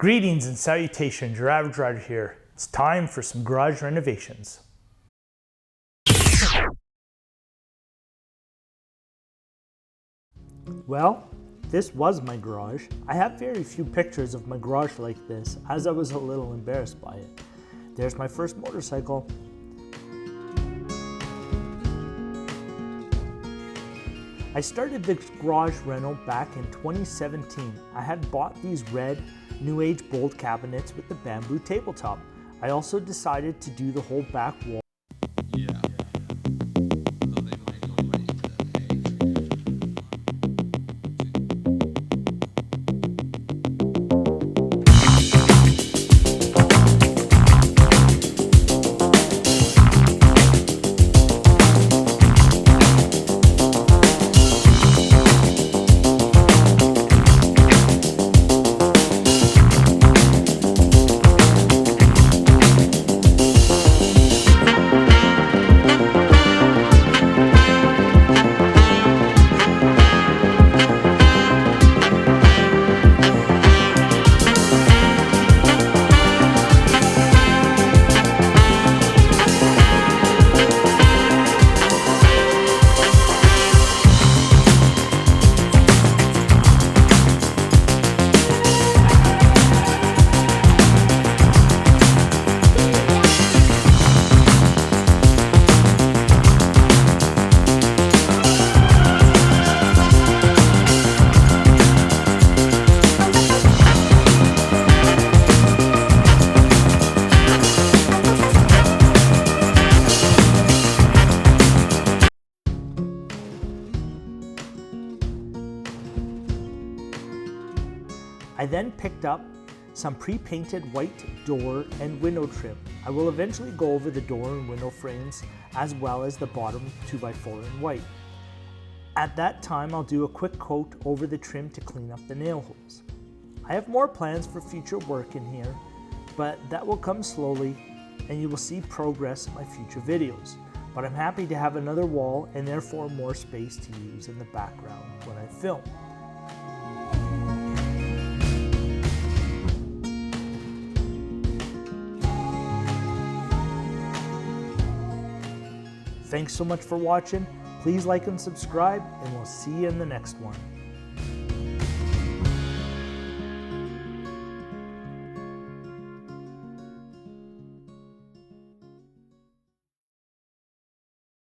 Greetings and salutations, your average rider here. It's time for some garage renovations. Well, this was my garage. I have very few pictures of my garage like this, as I was a little embarrassed by it. There's my first motorcycle. I started the garage reno back in 2017. I had bought these red New Age bold cabinets with the bamboo tabletop. I also decided to do the whole back wall. I then picked up some pre-painted white door and window trim. I will eventually go over the door and window frames as well as the bottom 2x4 in white. At that time, I'll do a quick coat over the trim to clean up the nail holes. I have more plans for future work in here, but that will come slowly and you will see progress in my future videos. But I'm happy to have another wall and therefore more space to use in the background when I film. Thanks so much for watching. Please like and subscribe, and we'll see you in the next one.